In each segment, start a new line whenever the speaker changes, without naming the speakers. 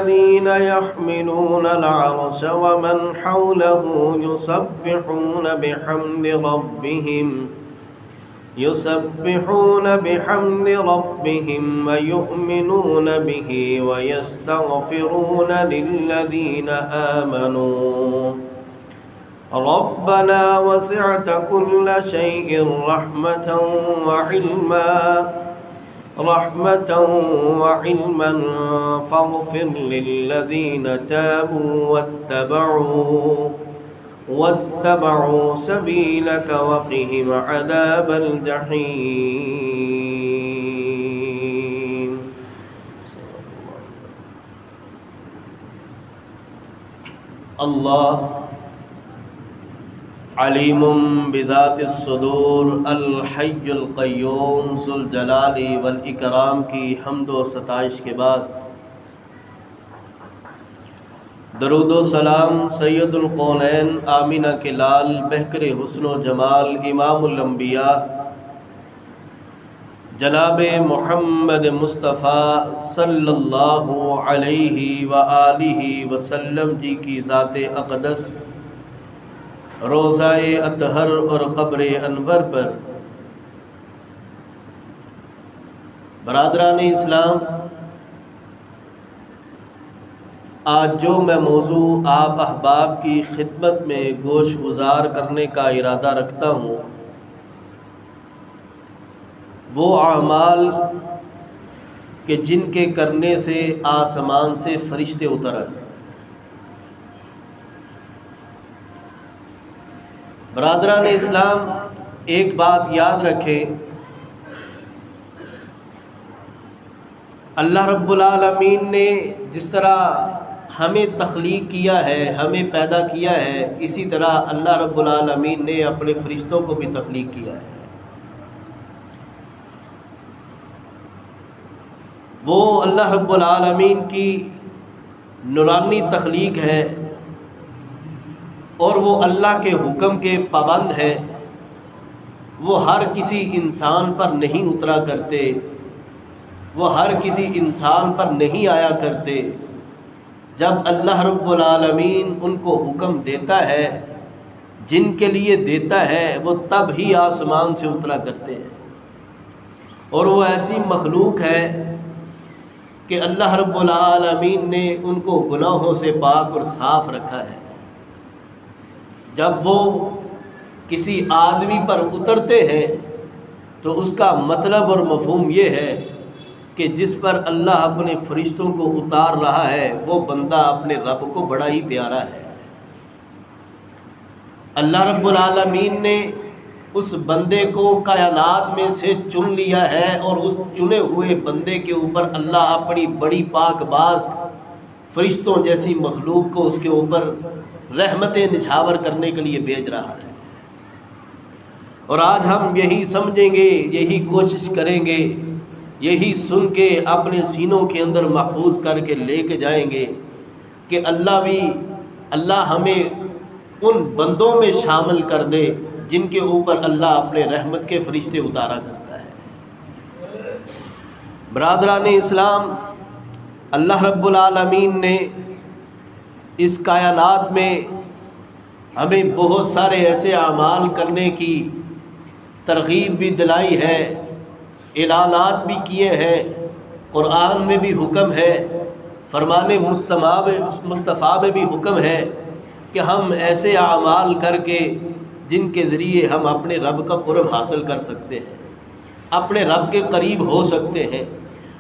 الذين يحملون العرش ومن حوله يسبحون بحمد ربهم ويؤمنون به ويستغفرون للذين آمنوا ربنا وسعت كل شيء رحمة وعلما فاغفر للذين تابوا واتبعوا سبيلك وقهم عذاب الجحيم. اللہ علیم بذات الصدور الحی القیوم ذو الجلال والاکرام کی حمد و ستائش کے بعد درود و سلام سید القونین آمینہ کے لال بہکر حسن و جمال امام الانبیاء جناب محمد مصطفیٰ صلی اللہ علیہ وآلہ وسلم جی کی ذات اقدس روضہ اطہر اور قبر انور پر. برادران اسلام، آج جو میں موضوع آپ احباب کی خدمت میں گوش گزار کرنے کا ارادہ رکھتا ہوں وہ اعمال کہ جن کے کرنے سے آسمان سے فرشتے اتر آئے. برادران اسلام، ایک بات یاد رکھیں، اللہ رب العالمین نے جس طرح ہمیں تخلیق کیا ہے، ہمیں پیدا کیا ہے، اسی طرح اللہ رب العالمین نے اپنے فرشتوں کو بھی تخلیق کیا ہے. وہ اللہ رب العالمین کی نورانی تخلیق ہے اور وہ اللہ کے حکم کے پابند ہے. وہ ہر کسی انسان پر نہیں اترا کرتے، وہ ہر کسی انسان پر نہیں آیا کرتے. جب اللہ رب العالمین ان کو حکم دیتا ہے، جن کے لیے دیتا ہے، وہ تب ہی آسمان سے اترا کرتے ہیں. اور وہ ایسی مخلوق ہے کہ اللہ رب العالمین نے ان کو گناہوں سے پاک اور صاف رکھا ہے. جب وہ کسی آدمی پر اترتے ہیں تو اس کا مطلب اور مفہوم یہ ہے کہ جس پر اللہ اپنے فرشتوں کو اتار رہا ہے وہ بندہ اپنے رب کو بڑا ہی پیارا ہے. اللہ رب العالمین نے اس بندے کو کائنات میں سے چن لیا ہے اور اس چنے ہوئے بندے کے اوپر اللہ اپنی بڑی پاک باز فرشتوں جیسی مخلوق کو اس کے اوپر رحمتیں نچھاور کرنے کے لیے بھیج رہا ہے. اور آج ہم یہی سمجھیں گے، یہی کوشش کریں گے، یہی سن کے اپنے سینوں کے اندر محفوظ کر کے لے کے جائیں گے کہ اللہ ہمیں ان بندوں میں شامل کر دے جن کے اوپر اللہ اپنے رحمت کے فرشتے اتارا کرتا ہے. برادران اسلام، اللہ رب العالمین نے اس کائنات میں ہمیں بہت سارے ایسے اعمال کرنے کی ترغیب بھی دلائی ہے، اعلانات بھی کیے ہیں، قرآن میں بھی حکم ہے، فرمان مصطفیٰ میں بھی حکم ہے کہ ہم ایسے اعمال کر کے جن کے ذریعے ہم اپنے رب کا قرب حاصل کر سکتے ہیں، اپنے رب کے قریب ہو سکتے ہیں.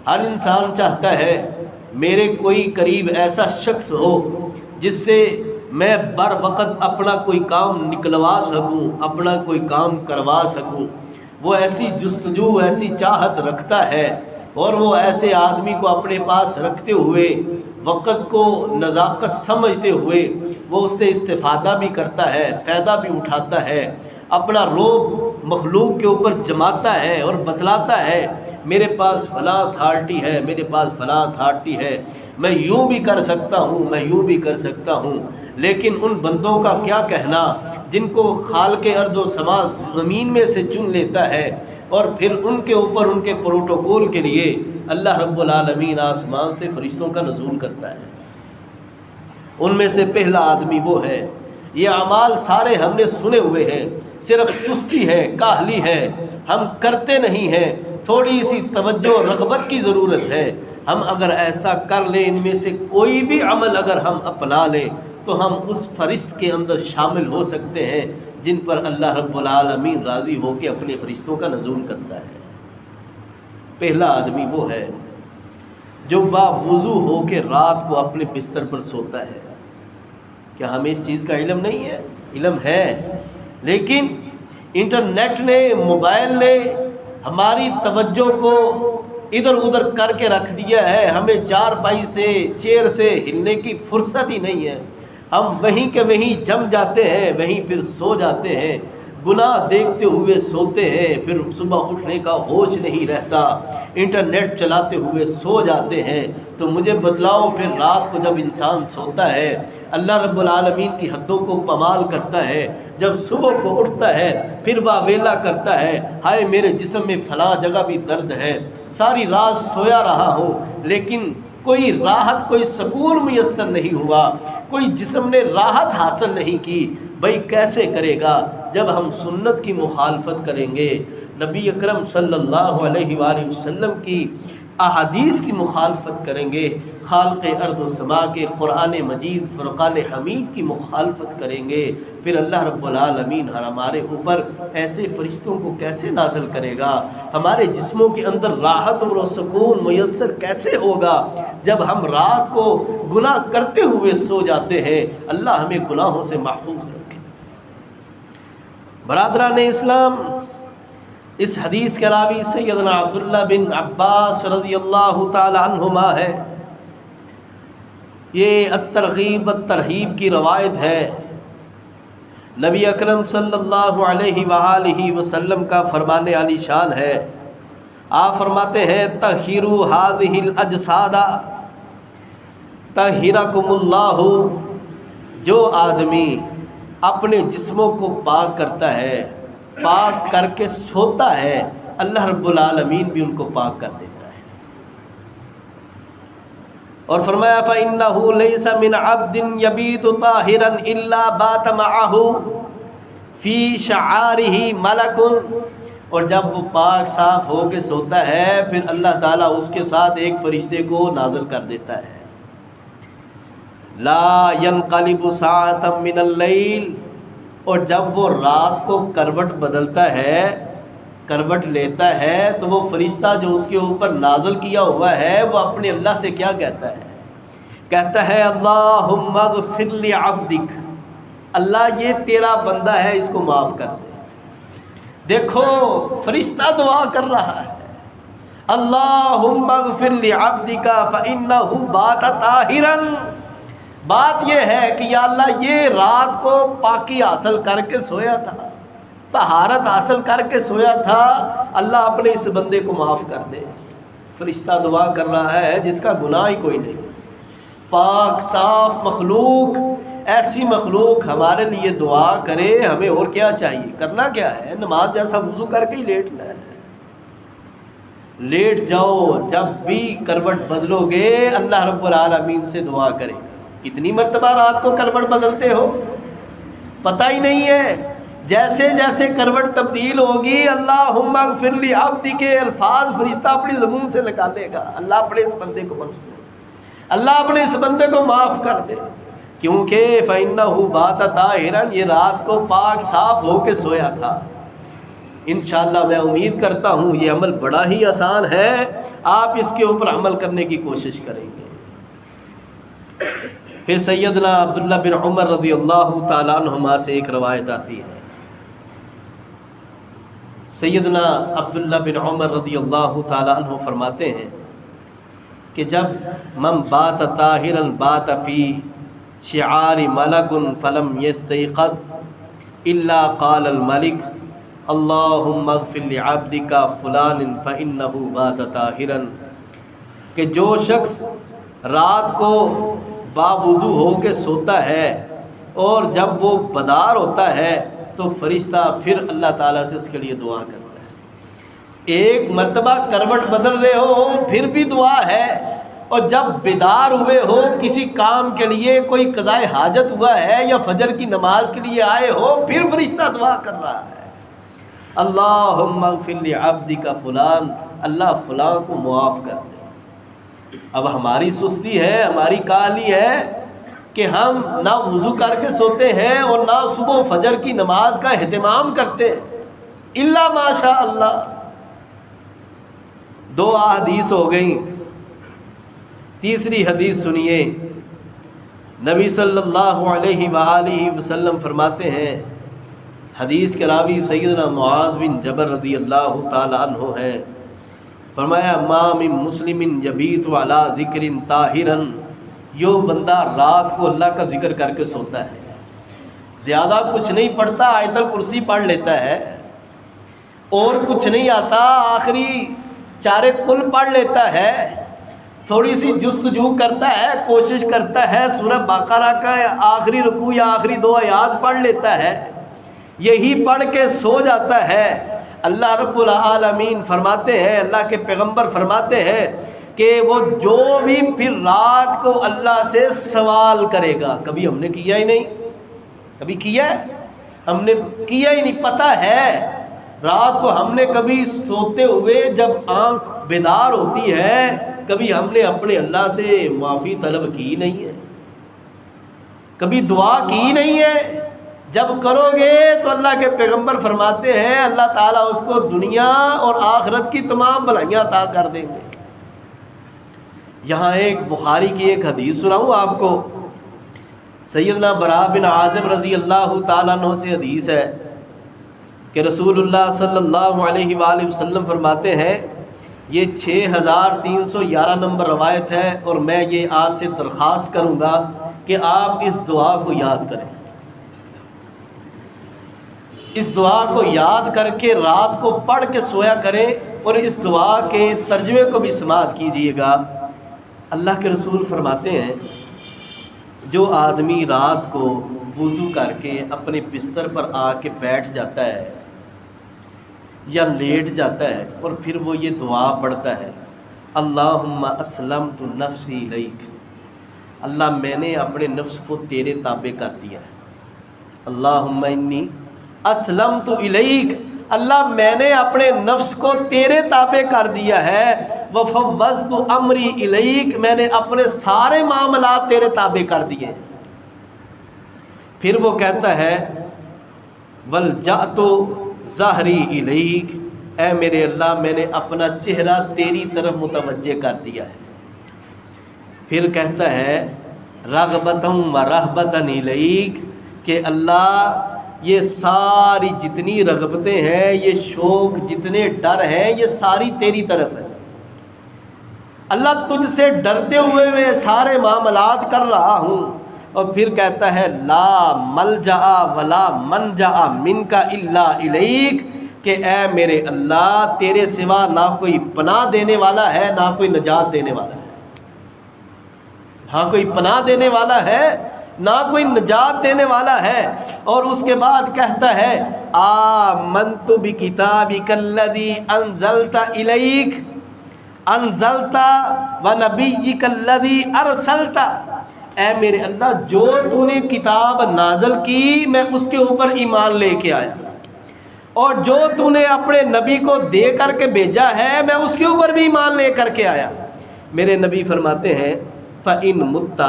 ہر انسان چاہتا ہے میرے کوئی قریب ایسا شخص ہو جس سے میں بر وقت اپنا کوئی کام نکلوا سکوں، اپنا کوئی کام کروا سکوں. وہ ایسی جستجو، ایسی چاہت رکھتا ہے اور وہ ایسے آدمی کو اپنے پاس رکھتے ہوئے، وقت کو نزاکت سمجھتے ہوئے وہ اس سے استفادہ بھی کرتا ہے، فائدہ بھی اٹھاتا ہے، اپنا روب مخلوق کے اوپر جماتا ہے اور بتلاتا ہے میرے پاس فلاں اتھارٹی ہے، میرے پاس فلاں اتھارٹی ہے، میں یوں بھی کر سکتا ہوں، میں یوں بھی کر سکتا ہوں. لیکن ان بندوں کا کیا کہنا جن کو خالق ارض و سما زمین میں سے چن لیتا ہے، اور پھر ان کے اوپر ان کے پروٹوکول کے لیے اللہ رب العالمین آسمان سے فرشتوں کا نزول کرتا ہے۔ ان میں سے پہلا آدمی وہ ہے، یہ اعمال سارے ہم نے سنے ہوئے ہیں، صرف سستی ہے، کاہلی ہے، ہم کرتے نہیں ہیں، تھوڑی سی توجہ اور رغبت کی ضرورت ہے۔ ہم اگر ایسا کر لیں، ان میں سے کوئی بھی عمل اگر ہم اپنا لیں تو ہم اس فرشت کے اندر شامل ہو سکتے ہیں جن پر اللہ رب العالمین راضی ہو کے اپنے فرشتوں کا نزول کرتا ہے۔ پہلا آدمی وہ ہے جو باوضو ہو کے رات کو اپنے بستر پر سوتا ہے۔ کیا ہمیں اس چیز کا علم نہیں ہے؟ علم ہے، لیکن انٹرنیٹ نے، موبائل نے ہماری توجہ کو ادھر ادھر کر کے رکھ دیا ہے۔ ہمیں چارپائی سے، چیئر سے ہلنے کی فرصت ہی نہیں ہے۔ ہم وہیں کے وہیں جم جاتے ہیں، وہیں پھر سو جاتے ہیں، گناہ دیکھتے ہوئے سوتے ہیں، پھر صبح اٹھنے کا ہوش نہیں رہتا، انٹرنیٹ چلاتے ہوئے سو جاتے ہیں۔ تو مجھے بتلاؤ، پھر رات کو جب انسان سوتا ہے، اللہ رب العالمین کی حدوں کو پامال کرتا ہے، جب صبح کو اٹھتا ہے پھر واویلا کرتا ہے، ہائے میرے جسم میں فلاں جگہ بھی درد ہے، ساری رات سویا رہا ہوں لیکن کوئی راحت، کوئی سکون میسر نہیں ہوا، کوئی جسم نے راحت حاصل نہیں کی، بھائی کیسے کرے گا؟ جب ہم سنت کی مخالفت کریں گے، نبی اکرم صلی اللہ علیہ وآلہ وسلم کی احادیث کی مخالفت کریں گے، خالق ارض و سما کے قرآن مجید فرقان حمید کی مخالفت کریں گے، پھر اللہ رب العالمین ہمارے اوپر ایسے فرشتوں کو کیسے نازل کرے گا؟ ہمارے جسموں کے اندر راحت اور سکون میسر کیسے ہوگا جب ہم رات کو گناہ کرتے ہوئے سو جاتے ہیں؟ اللہ ہمیں گناہوں سے محفوظ رکھے۔ برادران اسلام، اس حدیث کے راوی سیدنا عبداللہ بن عباس رضی اللہ تعالی عنہما ہے۔ یہ الترغیب والترہیب کی روایت ہے۔ نبی اکرم صلی اللہ علیہ وآلہ وسلم کا فرمان علی شان ہے۔ آپ فرماتے ہیں طہروا ہذہ الاجساد طہرکم اللہ، جو آدمی اپنے جسموں کو پاک کرتا ہے، پاک کر کے سوتا ہے، اللہ رب العالمین بھی ان کو پاک کر دیتا ہے۔ اور فرمایا فَإِنَّهُ لَيْسَ مِنْ عَبْدٍ يَبِيتُ طَاهِرًا إِلَّا بَاتَ مَعَهُ فِي شَعَارِهِ مَلَكٌ، اور جب وہ پاک صاف ہو کے سوتا ہے پھر اللہ تعالیٰ اس کے ساتھ ایک فرشتے کو نازل کر دیتا ہے۔ لا ينقلب ساعة من الليل، اور جب وہ رات کو کروٹ بدلتا ہے، کروٹ لیتا ہے، تو وہ فرشتہ جو اس کے اوپر نازل کیا ہوا ہے وہ اپنے اللہ سے کیا کہتا ہے؟ کہتا ہے اللہم اغفر لعبدک، اللہ یہ تیرا بندہ ہے، اس کو معاف کر دے۔ دیکھو فرشتہ دعا کر رہا ہے، اللہم اغفر لعبدک فإنہ بات طاہرا۔ بات یہ ہے کہ یا اللہ یہ رات کو پاکی حاصل کر کے سویا تھا، طہارت حاصل کر کے سویا تھا، اللہ اپنے اس بندے کو معاف کر دے۔ فرشتہ دعا کر رہا ہے جس کا گناہ ہی کوئی نہیں، پاک صاف مخلوق، ایسی مخلوق ہمارے لیے دعا کرے، ہمیں اور کیا چاہیے؟ کرنا کیا ہے؟ نماز جیسا وضو کر کے ہی لیٹنا ہے، لیٹ جاؤ، جب بھی کروٹ بدلو گے اللہ رب العالمین سے دعا کرے۔ کتنی مرتبہ رات کو کروٹ بدلتے ہو پتہ ہی نہیں ہے۔ جیسے جیسے کروٹ تبدیل ہوگی اللہم اغفر لی عبدی کے الفاظ فرشتہ اپنی زبان سے نکالے گا، اللہ اپنے اس بندے کو بخش دے، اللہ اپنے اس بندے کو معاف کر دے، کیونکہ فإنہ بات طاہرا، یہ رات کو پاک صاف ہو کے سویا تھا۔ انشاءاللہ میں امید کرتا ہوں یہ عمل بڑا ہی آسان ہے، آپ اس کے اوپر عمل کرنے کی کوشش کریں گے۔ پھر سیدنا عبداللہ بن عمر رضی اللہ تعالیٰ عنہما سے ایک روایت آتی ہے۔ سیدنا عبداللہ بن عمر رضی اللہ تعالیٰ عنہ فرماتے ہیں کہ جب من بات طاہرا بات فی شعار ملک فلم یستیقظ الا قال الملک اللہم اغفر لعبدک فلان فإنہ بات طاہرا، کہ جو شخص رات کو باوضو ہو کے سوتا ہے اور جب وہ بیدار ہوتا ہے تو فرشتہ پھر اللہ تعالیٰ سے اس کے لیے دعا کرتا ہے، ایک مرتبہ کروٹ بدل رہے ہو پھر بھی دعا ہے، اور جب بیدار ہوئے ہو کسی کام کے لیے، کوئی قضاء حاجت ہوا ہے یا فجر کی نماز کے لیے آئے ہو، پھر فرشتہ دعا کر رہا ہے، اللہم اغفر لعبدک فلان، اللہ فلاں کو معاف کر دے۔ اب ہماری سستی ہے، ہماری کاہلی ہے کہ ہم نہ وضو کر کے سوتے ہیں اور نہ صبح فجر کی نماز کا اہتمام کرتے ہیں، الا ماشاء اللہ۔ 2 احادیث ہو گئیں، تیسری حدیث سنیے۔ نبی صلی اللہ علیہ وآلہ وسلم فرماتے ہیں، حدیث کے راوی سیدنا معاذ بن جبل رضی اللہ تعالی عنہ ہیں، فرمایا ما من مسلم یبیت علی ذکر طاہرا، جو بندہ رات کو اللہ کا ذکر کر کے سوتا ہے، زیادہ کچھ نہیں پڑھتا، آیت الکرسی پڑھ لیتا ہے اور کچھ نہیں آتا، آخری 4 کل پڑھ لیتا ہے، تھوڑی سی جستجو کرتا ہے، کوشش کرتا ہے، سورہ بقرہ کا آخری رکوع یا آخری 2 آیات پڑھ لیتا ہے، یہی پڑھ کے سو جاتا ہے، اللہ رب العالمین فرماتے ہیں، اللہ کے پیغمبر فرماتے ہیں کہ وہ جو بھی پھر رات کو اللہ سے سوال کرے گا، کبھی ہم نے کیا ہی نہیں، کبھی کیا ہے؟ ہم نے کیا ہی نہیں، پتہ ہے رات کو ہم نے کبھی سوتے ہوئے جب آنکھ بیدار ہوتی ہے، کبھی ہم نے اپنے اللہ سے معافی طلب کی نہیں ہے، کبھی دعا کی نہیں ہے؟ جب کرو گے تو اللہ کے پیغمبر فرماتے ہیں اللہ تعالیٰ اس کو دنیا اور آخرت کی تمام بھلائیاں عطا کر دیں گے۔ یہاں ایک بخاری کی ایک حدیث سناؤں آپ کو، سیدنا براء بن عازب رضی اللہ تعالیٰ عنہ سے حدیث ہے کہ رسول اللہ صلی اللہ علیہ وآلہ وسلم فرماتے ہیں، یہ 6311 نمبر روایت ہے، اور میں یہ آپ سے درخواست کروں گا کہ آپ اس دعا کو یاد کریں، اس دعا کو یاد کر کے رات کو پڑھ کے سویا کریں، اور اس دعا کے ترجمے کو بھی سماعت کیجیے گا۔ اللہ کے رسول فرماتے ہیں، جو آدمی رات کو وضو کر کے اپنے بستر پر آ کے بیٹھ جاتا ہے یا لیٹ جاتا ہے اور پھر وہ یہ دعا پڑھتا ہے، اللہم اسلمت نفسی الیک، اللہ میں نے اپنے نفس کو تیرے تابع کر دیا ہے، اللہم انی اسلمت الیک، اللہ میں نے اپنے نفس کو تیرے تابع کر دیا ہے، وفوضت امری الیک، میں نے اپنے سارے معاملات تیرے تابع کر دیے۔ پھر وہ کہتا ہے والجأت ظہری الیک، اے میرے اللہ میں نے اپنا چہرہ تیری طرف متوجہ کر دیا ہے۔ پھر کہتا ہے رغبتاً و رہبتاً الیک، کہ اللہ یہ ساری جتنی رغبتیں ہیں، یہ شوق، جتنے ڈر ہیں، یہ ساری تیری طرف ہے، اللہ تجھ سے ڈرتے ہوئے میں سارے معاملات کر رہا ہوں۔ اور پھر کہتا ہے لا ملجا ولا منجا منک الا الیک، کہ اے میرے اللہ تیرے سوا نہ کوئی پناہ دینے والا ہے، نہ کوئی نجات دینے والا ہے، نہ کوئی پناہ دینے والا ہے، نہ کوئی نجات دینے والا ہے۔ اور اس کے بعد کہتا ہے آمنت بکتابک الذی انزلت الیک، انزلت ونبیک الذی ارسلت، اے میرے اللہ جو تو نے کتاب نازل کی میں اس کے اوپر ایمان لے کے آیا، اور جو تو نے اپنے نبی کو دے کر کے بھیجا ہے میں اس کے اوپر بھی ایمان لے کر کے آیا۔ میرے نبی فرماتے ہیں فَإِن مُتَّ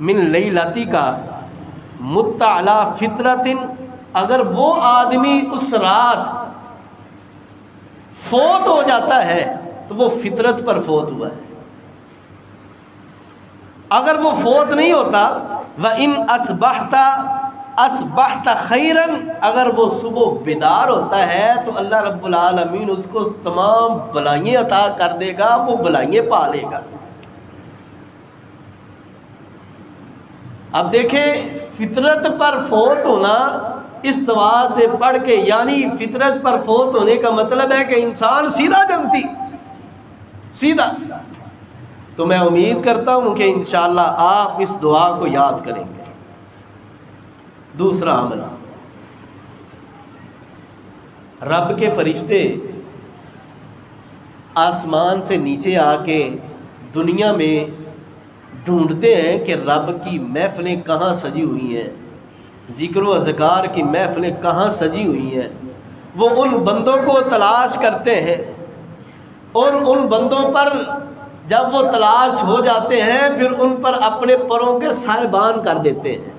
من لیلتک مت علی فطرۃ، اگر وہ آدمی اس رات فوت ہو جاتا ہے تو وہ فطرت پر فوت ہوا ہے، اگر وہ فوت نہیں ہوتا وَإِنْ أَصْبَحْتَ خَيْرًا، اگر وہ صبح بیدار ہوتا ہے تو اللہ رب العالمین اس کو تمام بلائیاں عطا کر دے گا، وہ بلائیاں پا لے گا۔ اب دیکھیں فطرت پر فوت ہونا اس دعا سے پڑھ کے، یعنی فطرت پر فوت ہونے کا مطلب ہے کہ انسان سیدھا جنتی، سیدھا۔ تو میں امید کرتا ہوں کہ انشاءاللہ آپ اس دعا کو یاد کریں گے۔ دوسرا عمل، رب کے فرشتے آسمان سے نیچے آ کے دنیا میں ڈھونڈتے ہیں کہ رب کی محفلیں کہاں سجی ہوئی ہیں، ذکر و اذکار کی محفلیں کہاں سجی ہوئی ہیں، وہ ان بندوں کو تلاش کرتے ہیں، اور ان بندوں پر جب وہ تلاش ہو جاتے ہیں پھر ان پر اپنے پروں کے سائبان کر دیتے ہیں۔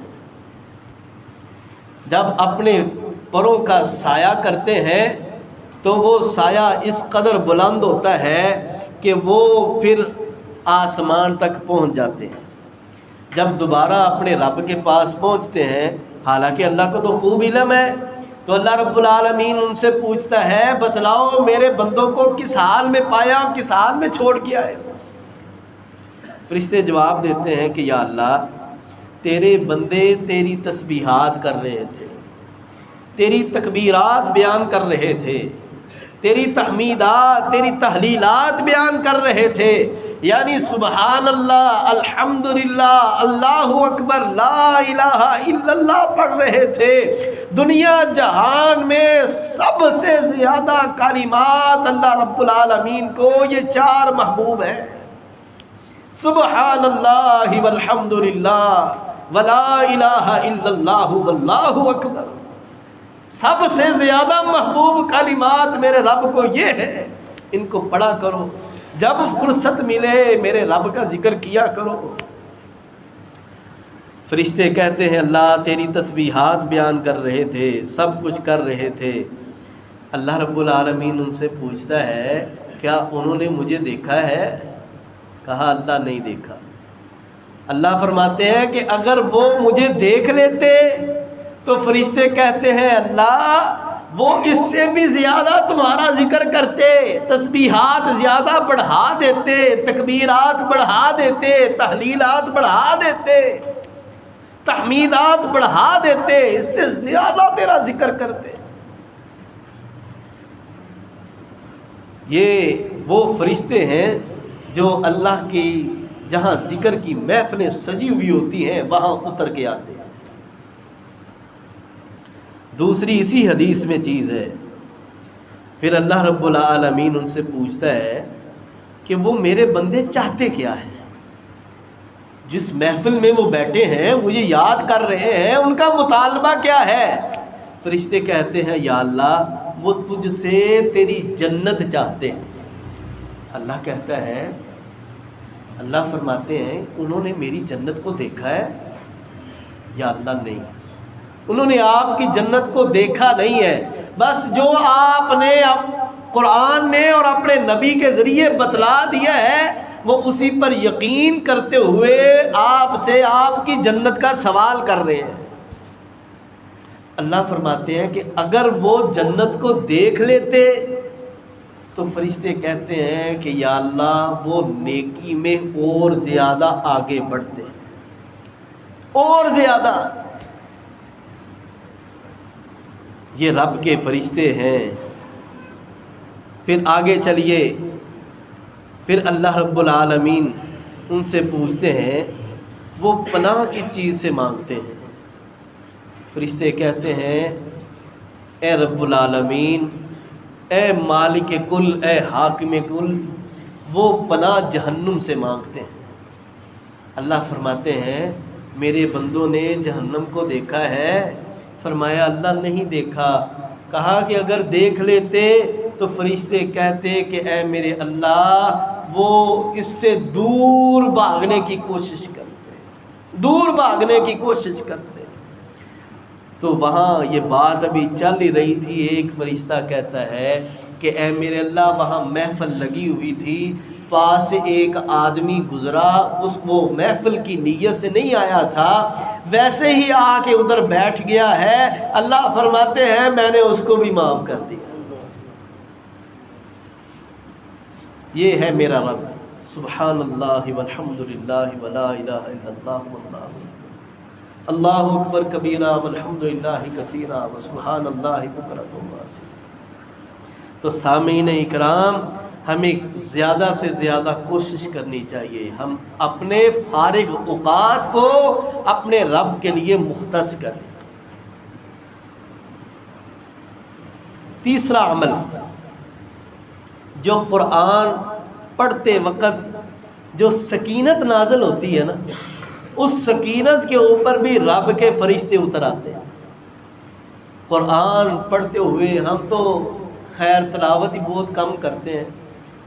جب اپنے پروں کا سایہ کرتے ہیں تو وہ سایہ اس قدر بلند ہوتا ہے کہ وہ پھر آسمان تک پہنچ جاتے ہیں۔ جب دوبارہ اپنے رب کے پاس پہنچتے ہیں، حالانکہ اللہ کو تو خوب علم ہے، تو اللہ رب العالمین ان سے پوچھتا ہے بتلاؤ میرے بندوں کو کس حال میں پایا، کس حال میں چھوڑ کے آئے؟ فرشتے جواب دیتے ہیں کہ یا اللہ، تیرے بندے تیری تسبیحات کر رہے تھے، تیری تکبیرات بیان کر رہے تھے، تیری تحمیدات، تیری تحلیلات بیان کر رہے تھے، یعنی سبحان اللہ، الحمدللہ، اللہ اکبر، لا الہ الا اللہ پڑھ رہے تھے۔ دنیا جہان میں سب سے زیادہ کلمات اللہ رب العالمین کو یہ چار محبوب ہیں، سبحان اللہ والحمدللہ ولا الہ الا اللہ واللہ اکبر۔ سب سے زیادہ محبوب کلمات میرے رب کو یہ ہے، ان کو پڑھا کرو، جب فرصت ملے میرے رب کا ذکر کیا کرو۔ فرشتے کہتے ہیں اللہ تیری تسبیحات بیان کر رہے تھے، سب کچھ کر رہے تھے۔ اللہ رب العالمین ان سے پوچھتا ہے کیا انہوں نے مجھے دیکھا ہے؟ کہا اللہ نہیں دیکھا۔ اللہ فرماتے ہیں کہ اگر وہ مجھے دیکھ لیتے تو فرشتے کہتے ہیں اللہ وہ اس سے بھی زیادہ تمہارا ذکر کرتے، تسبیحات زیادہ بڑھا دیتے، تکبیرات بڑھا دیتے، تحلیلات بڑھا دیتے، تحمیدات بڑھا دیتے، اس سے زیادہ تیرا ذکر کرتے۔ یہ وہ فرشتے ہیں جو اللہ کی جہاں ذکر کی محفلیں سجی ہوئی ہوتی ہیں وہاں اتر کے آتے ہیں۔ دوسری اسی حدیث میں چیز ہے، پھر اللہ رب العالمین ان سے پوچھتا ہے کہ وہ میرے بندے چاہتے کیا ہیں، جس محفل میں وہ بیٹھے ہیں مجھے یاد کر رہے ہیں، ان کا مطالبہ کیا ہے؟ فرشتے کہتے ہیں یا اللہ وہ تجھ سے تیری جنت چاہتے ہیں۔ اللہ کہتا ہے، اللہ فرماتے ہیں انہوں نے میری جنت کو دیکھا ہے؟ یا اللہ نہیں، انہوں نے آپ کی جنت کو دیکھا نہیں ہے، بس جو آپ نے قرآن میں اور اپنے نبی کے ذریعے بتلا دیا ہے وہ اسی پر یقین کرتے ہوئے آپ سے آپ کی جنت کا سوال کر رہے ہیں۔ اللہ فرماتے ہیں کہ اگر وہ جنت کو دیکھ لیتے تو فرشتے کہتے ہیں کہ یا اللہ وہ نیکی میں اور زیادہ آگے بڑھتے، اور زیادہ۔ یہ رب کے فرشتے ہیں۔ پھر آگے چلیے، پھر اللہ رب العالمین ان سے پوچھتے ہیں وہ پناہ کس چیز سے مانگتے ہیں؟ فرشتے کہتے ہیں اے رب العالمین، اے مالک کل، اے حاکم کل، وہ پناہ جہنم سے مانگتے ہیں۔ اللہ فرماتے ہیں میرے بندوں نے جہنم کو دیکھا ہے؟ فرمایا اللہ نہیں دیکھا۔ کہا کہ اگر دیکھ لیتے تو فرشتے کہتے کہ اے میرے اللہ وہ اس سے دور بھاگنے کی کوشش کرتے، دور بھاگنے کی کوشش کرتے۔ تو وہاں یہ بات ابھی چل ہی رہی تھی، ایک فرشتہ کہتا ہے کہ اے میرے اللہ وہاں محفل لگی ہوئی تھی، پاس سے ایک آدمی گزرا، اس وہ محفل کی نیت سے نہیں آیا تھا، ویسے ہی آ کے ادھر بیٹھ گیا ہے، اللہ فرماتے ہیں میں نے اس کو بھی معاف کر دیا۔ یہ ہے میرا رب، سبحان اللہ والحمدللہ ولا الہ الا اللہ واللہ اللہ اکبر کبیرہ والحمدللہ کثیرہ وسبحان اللہ بکرۃ واصیلہ۔ تو سامعین اکرام، ہمیں زیادہ سے زیادہ کوشش کرنی چاہیے ہم اپنے فارغ اوقات کو اپنے رب کے لیے مختص کریں۔ تیسرا عمل جو قرآن پڑھتے وقت جو سکینت نازل ہوتی ہے نا، اس سکینت کے اوپر بھی رب کے فرشتے اتر آتے ہیں۔ قرآن پڑھتے ہوئے ہم تو خیر تلاوت ہی بہت کم کرتے ہیں،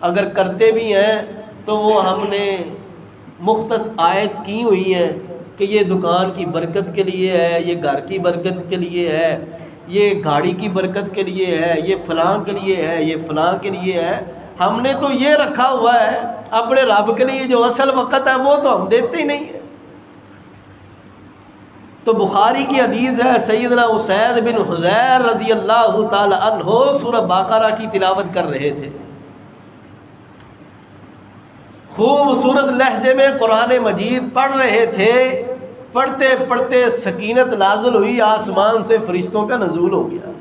اگر کرتے بھی ہیں تو وہ ہم نے مختص آیت کی ہوئی ہے کہ یہ دکان کی برکت کے لیے ہے، یہ گھر کی برکت کے لیے ہے، یہ گاڑی کی برکت کے لیے ہے، یہ فلاں کے لیے ہے، یہ فلاں کے لیے ہے۔ ہم نے تو یہ رکھا ہوا ہے، اپنے رب کے لیے جو اصل وقت ہے وہ تو ہم دیتے ہی نہیں ہیں۔ تو بخاری کی حدیث ہے، سیدنا اسید بن حضیر رضی اللہ تعالی عنہ سورہ بقرہ کی تلاوت کر رہے تھے، خوبصورت لہجے میں قرآن مجید پڑھ رہے تھے، پڑھتے پڑھتے سکینت نازل ہوئی، آسمان سے فرشتوں کا نزول ہو گیا۔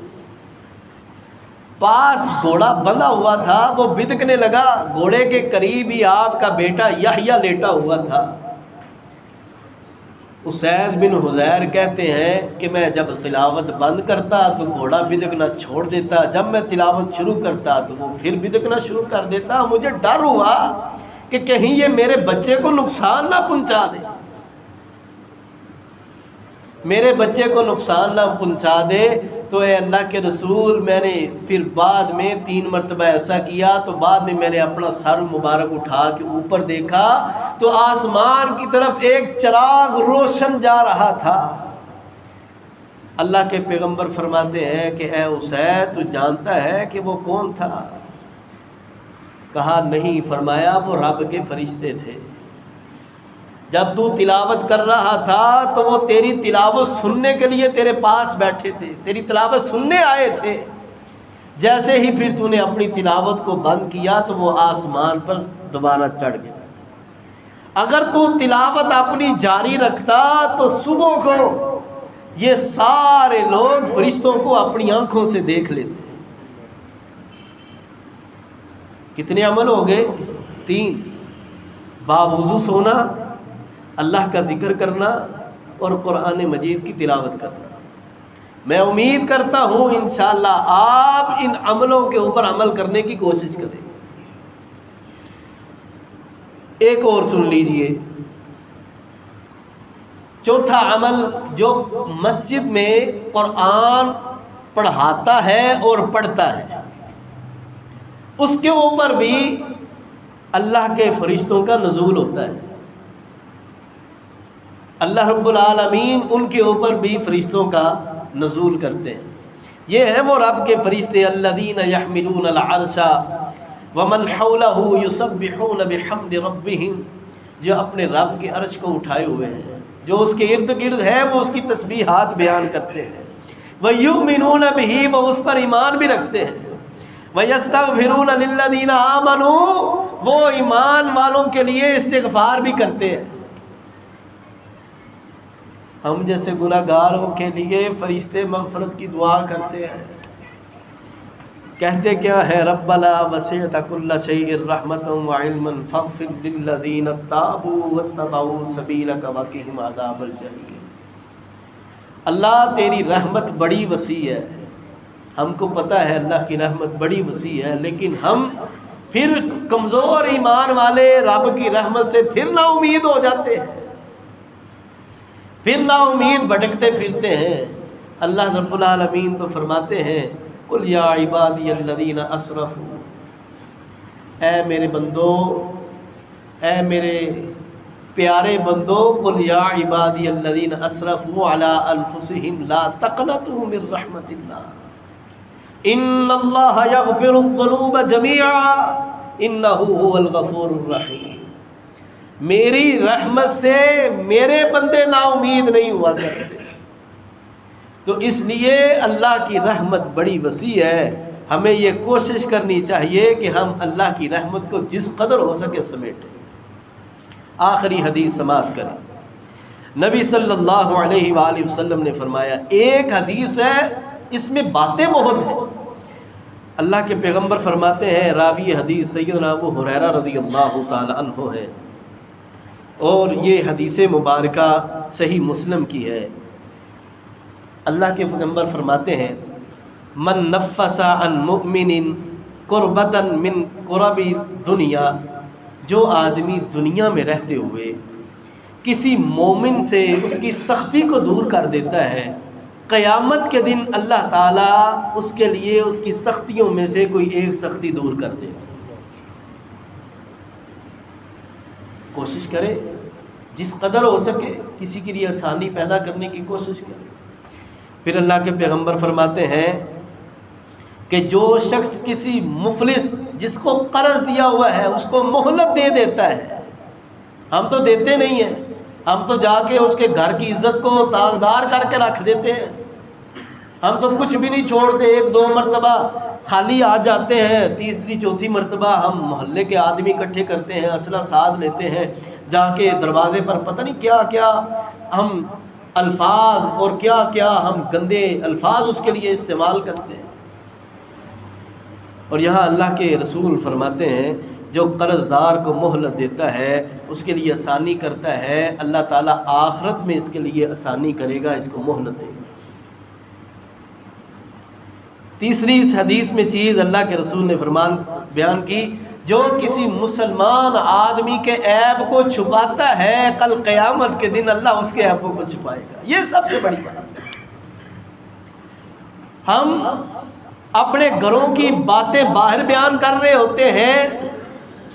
پاس گھوڑا بندھا ہوا تھا، وہ بدکنے لگا، گھوڑے کے قریب ہی آپ کا بیٹا یحییٰ لیٹا ہوا تھا۔ اسید بن حضیر کہتے ہیں کہ میں جب تلاوت بند کرتا تو گھوڑا بدکنا چھوڑ دیتا، جب میں تلاوت شروع کرتا تو وہ پھر بدکنا شروع کر دیتا۔ مجھے ڈر ہوا کہ کہیں یہ میرے بچے کو نقصان نہ پہنچا دے، میرے بچے کو نقصان نہ پہنچا دے۔ تو اے اللہ کے رسول، میں نے پھر بعد میں 3 مرتبہ ایسا کیا، تو بعد میں میں نے اپنا سر مبارک اٹھا کے اوپر دیکھا تو آسمان کی طرف ایک چراغ روشن جا رہا تھا۔ اللہ کے پیغمبر فرماتے ہیں کہ اے اسید، تو جانتا ہے کہ وہ کون تھا؟ کہا نہیں۔ فرمایا وہ رب کے فرشتے تھے، جب تو تلاوت کر رہا تھا تو وہ تیری تلاوت سننے کے لیے تیرے پاس بیٹھے تھے، تیری تلاوت سننے آئے تھے۔ جیسے ہی پھر تو نے اپنی تلاوت کو بند کیا تو وہ آسمان پر دوبارہ چڑھ گیا۔ اگر تو تلاوت اپنی جاری رکھتا تو صبح کو یہ سارے لوگ فرشتوں کو اپنی آنکھوں سے دیکھ لیتے۔ کتنے عمل ہو گئے؟ 3۔ باوضو سونا، اللہ کا ذکر کرنا اور قرآن مجید کی تلاوت کرنا۔ میں امید کرتا ہوں انشاءاللہ آپ ان عملوں کے اوپر عمل کرنے کی کوشش کریں۔ ایک اور سن لیجئے، چوتھا عمل جو مسجد میں قرآن پڑھاتا ہے اور پڑھتا ہے، اس کے اوپر بھی اللہ کے فرشتوں کا نزول ہوتا ہے۔ اللہ رب العالمین ان کے اوپر بھی فرشتوں کا نزول کرتے ہیں۔ یہ ہیں وہ رب کے فرشتے، الذین یحملون العرش ومن حولہ یسبحون بحمد ربہم، جو اپنے رب کے عرش کو اٹھائے ہوئے ہیں، جو اس کے ارد گرد ہے وہ اس کی تسبیحات بیان کرتے ہیں۔ ویؤمنون بہ، وہ اس پر ایمان بھی رکھتے ہیں۔ ویستغفرون للذین آمنوا، وہ ایمان والوں کے لیے استغفار بھی کرتے ہیں۔ ہم جیسے گناہگاروں کے لیے فرشتے مغفرت کی دعا کرتے ہیں، کہتے کیا ہے؟ ربنا وسعت کل شیء رحمتا وعلما فاغفر للذین تابوا واتبعوا سبیلک وقہم عذاب الجحیم۔ اللہ تیری رحمت بڑی وسیع ہے، ہم کو پتہ ہے اللہ کی رحمت بڑی وسیع ہے، لیکن ہم پھر کمزور ایمان والے رب کی رحمت سے پھر نا امید ہو جاتے ہیں، پھر نا امید بھٹکتے پھرتے ہیں۔ اللہ رب العالمین تو فرماتے ہیں قل یا عبادی الذین اسرفوا، اے میرے بندو، اے میرے پیارے بندو، قل یا عبادی الذین اسرفوا علی انفسہم لا تقنطوا من رحمت اللہ ان اللہ یغفر الذنوب جمیعا انہ هو الغفور الرحیم۔ میری رحمت سے میرے بندے نا امید نہیں ہوا کرتے، تو اس لیے اللہ کی رحمت بڑی وسیع ہے۔ ہمیں یہ کوشش کرنی چاہیے کہ ہم اللہ کی رحمت کو جس قدر ہو سکے سمیٹیں۔ آخری حدیث سماعت کریں۔ نبی صلی اللہ علیہ وآلہ وسلم نے فرمایا، ایک حدیث ہے اس میں باتیں بہت ہیں۔ اللہ کے پیغمبر فرماتے ہیں، راوی حدیث سیدنا ابو ہریرہ رضی اللہ تعالی عنہ ہے، اور یہ حدیث مبارکہ صحیح مسلم کی ہے۔ اللہ کے پیغمبر فرماتے ہیں، من نفس عن مؤمن قربتن من قرب دنیا، جو آدمی دنیا میں رہتے ہوئے کسی مومن سے اس کی سختی کو دور کر دیتا ہے، قیامت کے دن اللہ تعالیٰ اس کے لیے اس کی سختیوں میں سے کوئی ایک سختی دور کر دے گا۔ کوشش کرے جس قدر ہو سکے کسی کے لیے آسانی پیدا کرنے کی کوشش کرے۔ پھر اللہ کے پیغمبر فرماتے ہیں کہ جو شخص کسی مفلس جس کو قرض دیا ہوا ہے اس کو مہلت دے دیتا ہے، ہم تو دیتے نہیں ہیں، ہم تو جا کے اس کے گھر کی عزت کو داغدار کر کے رکھ دیتے ہیں، ہم تو کچھ بھی نہیں چھوڑتے، ایک دو مرتبہ خالی آ جاتے ہیں، تیسری چوتھی مرتبہ ہم محلے کے آدمی اکٹھے کرتے ہیں، اسلحہ ساتھ لیتے ہیں، جا کے دروازے پر پتہ نہیں کیا کیا ہم الفاظ اور کیا کیا ہم گندے الفاظ اس کے لیے استعمال کرتے ہیں۔ اور یہاں اللہ کے رسول فرماتے ہیں جو قرض دار کو مہلت دیتا ہے، اس کے لیے آسانی کرتا ہے، اللہ تعالیٰ آخرت میں اس کے لیے آسانی کرے گا، اس کو مہلت دے گا۔ تیسری اس حدیث میں چیز اللہ کے رسول نے بیان کی، جو کسی مسلمان آدمی کے عیب کو چھپاتا ہے کل قیامت کے دن اللہ اس کے عیبوں کو چھپائے گا۔ یہ سب سے بڑی بات ہے۔ ہم اپنے گھروں کی باتیں باہر بیان کر رہے ہوتے ہیں،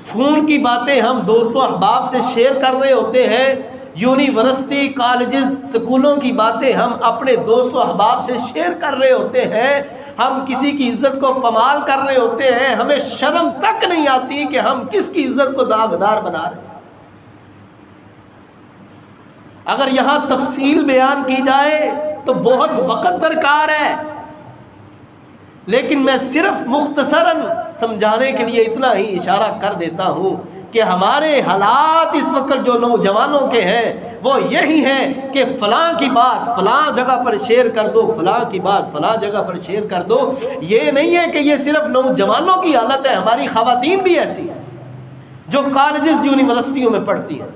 فون کی باتیں ہم دوستوں احباب سے شیئر کر رہے ہوتے ہیں، یونیورسٹی کالجز سکولوں کی باتیں ہم اپنے دوستوں احباب سے شیئر کر رہے ہوتے ہیں، ہم کسی کی عزت کو پامال کر رہے ہوتے ہیں، ہمیں شرم تک نہیں آتی کہ ہم کس کی عزت کو داغدار بنا رہے ہیں۔ اگر یہاں تفصیل بیان کی جائے تو بہت وقت درکار ہے، لیکن میں صرف مختصراً سمجھانے کے لیے اتنا ہی اشارہ کر دیتا ہوں کہ ہمارے حالات اس وقت جو نوجوانوں کے ہیں وہ یہی ہیں کہ فلاں کی بات فلاں جگہ پر شیئر کر دو، فلاں کی بات فلاں جگہ پر شیئر کر دو۔ یہ نہیں ہے کہ یہ صرف نوجوانوں کی حالت ہے، ہماری خواتین بھی ایسی ہیں جو کالجز یونیورسٹیوں میں پڑھتی ہیں۔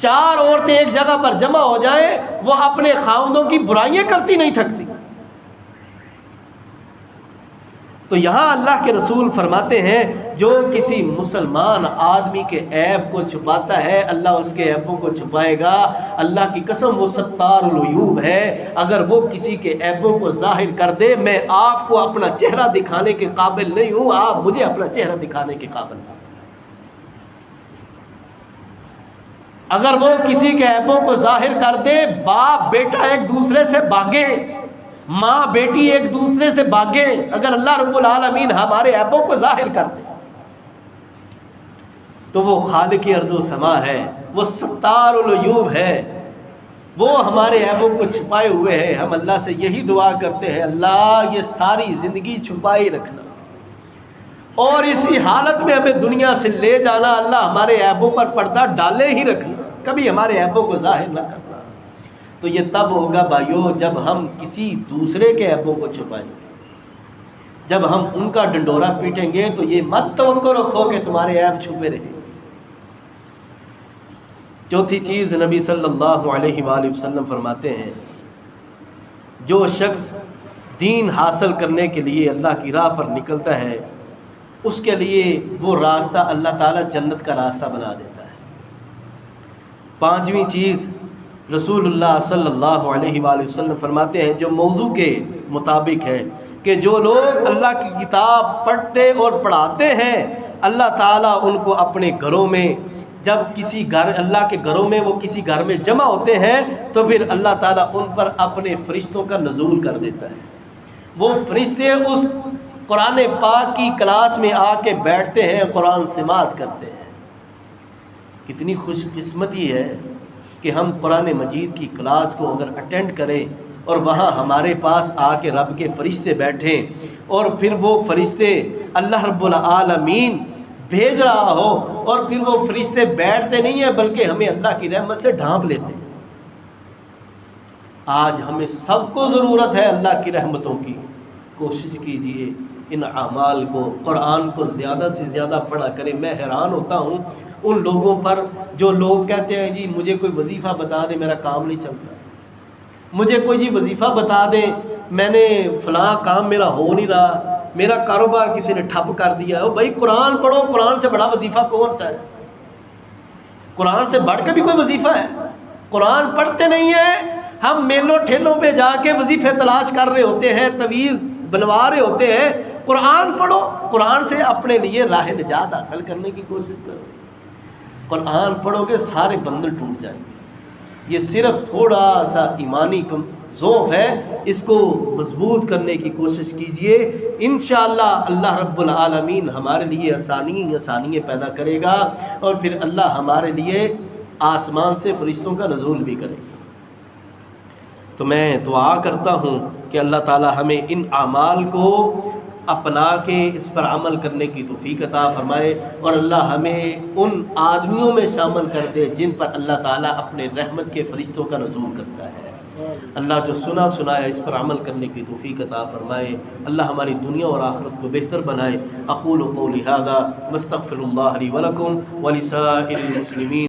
4 عورتیں ایک جگہ پر جمع ہو جائیں، وہ اپنے خاوندوں کی برائیاں کرتی نہیں تھکتی۔ تو یہاں اللہ کے رسول فرماتے ہیں جو کسی مسلمان آدمی کے عیب کو چھپاتا ہے اللہ اس کے عیبوں کو چھپائے گا۔ اللہ کی قسم وہ ستار العیوب ہے، اگر وہ کسی کے عیبوں کو ظاہر کر دے، میں آپ کو اپنا چہرہ دکھانے کے قابل نہیں ہوں، آپ مجھے اپنا چہرہ دکھانے کے قابل نہیں۔ اگر وہ کسی کے عیبوں کو ظاہر کر دے، باپ بیٹا ایک دوسرے سے بھاگے، ماں بیٹی ایک دوسرے سے بھاگے، اگر اللہ رب العالمین ہمارے عیبوں کو ظاہر کر دے تو وہ خالق ارض و سما ہے، وہ ستار العیوب ہے، وہ ہمارے عیبوں کو چھپائے ہوئے ہے۔ ہم اللہ سے یہی دعا کرتے ہیں اللہ یہ ساری زندگی چھپائی رکھنا اور اسی حالت میں ہمیں دنیا سے لے جانا، اللہ ہمارے عیبوں پر پردہ ڈالے ہی رکھنا، کبھی ہمارے عیبوں کو ظاہر نہ کرنا۔ تو یہ تب ہوگا بھائیو جب ہم کسی دوسرے کے عیبوں کو چھپائیں گے، جب ہم ان کا ڈنڈورا پیٹیں گے تو یہ مت توقع رکھو کہ تمہارے عیب چھپے رہیں۔ چوتھی چیز نبی صلی اللہ علیہ وآلہ وسلم فرماتے ہیں جو شخص دین حاصل کرنے کے لیے اللہ کی راہ پر نکلتا ہے اس کے لیے وہ راستہ اللہ تعالیٰ جنت کا راستہ بنا دیتا ہے۔ پانچویں چیز رسول اللہ صلی اللہ علیہ وآلہ وسلم فرماتے ہیں جو موضوع کے مطابق ہے کہ جو لوگ اللہ کی کتاب پڑھتے اور پڑھاتے ہیں اللہ تعالیٰ ان کو اپنے گھروں میں، جب کسی گھر اللہ کے گھروں میں وہ کسی گھر میں جمع ہوتے ہیں تو پھر اللہ تعالیٰ ان پر اپنے فرشتوں کا نزول کر دیتا ہے۔ وہ فرشتے اس قرآن پاک کی کلاس میں آ کے بیٹھتے ہیں، قرآن سماعت کرتے ہیں۔ کتنی خوش قسمتی ہے کہ ہم قرآن مجید کی کلاس کو اگر اٹینڈ کریں اور وہاں ہمارے پاس آ کے رب کے فرشتے بیٹھیں اور پھر وہ فرشتے اللہ رب العالمین بھیج رہا ہو اور پھر وہ فرشتے بیٹھتے نہیں ہیں بلکہ ہمیں اللہ کی رحمت سے ڈھانپ لیتے ہیں۔ آج ہمیں سب کو ضرورت ہے اللہ کی رحمتوں کی۔ کوشش کیجئے ان اعمال کو، قرآن کو زیادہ سے زیادہ پڑھا کریں۔ میں حیران ہوتا ہوں ان لوگوں پر جو لوگ کہتے ہیں جی مجھے کوئی وظیفہ بتا دے میرا کام نہیں چلتا، مجھے کوئی جی وظیفہ بتا دے میں نے فلاں کام میرا ہو نہیں رہا، میرا کاروبار کسی نے ٹھپ کر دیا ہے. بھائی قرآن پڑھو, قرآن سے بڑا وظیفہ کون سا ہے؟ قرآن سے بڑھ کے بھی کوئی وظیفہ ہے؟ قرآن پڑھتے نہیں ہیں, ہم میلوں ٹھیلوں پہ جا کے وظیفے تلاش کر رہے ہوتے ہیں, طویل بنوا رہے ہوتے ہیں. قرآن پڑھو, قرآن سے اپنے لیے راہ نجات حاصل کرنے کی کوشش کرو. قرآن پڑھو گے سارے بندل ٹوٹ جائیں گے. یہ صرف تھوڑا سا ایمانی ذوف ہے, اس کو مضبوط کرنے کی کوشش کیجئے. انشاءاللہ اللہ رب العالمین ہمارے لیے آسانیاں پیدا کرے گا, اور پھر اللہ ہمارے لیے آسمان سے فرشتوں کا نزول بھی کرے گا. تو میں دعا کرتا ہوں کہ اللہ تعالی ہمیں ان اعمال کو اپنا کے اس پر عمل کرنے کی توفیق عطا فرمائے, اور اللہ ہمیں ان آدمیوں میں شامل کر دے جن پر اللہ تعالیٰ اپنے رحمت کے فرشتوں کا نزول کرتا ہے. اللہ جو سنایا اس پر عمل کرنے کی توفیق عطا فرمائے. اللہ ہماری دنیا اور آخرت کو بہتر بنائے. اقول قولی ھذا واستغفر اللہ لی ولکم ولسائر المسلمین.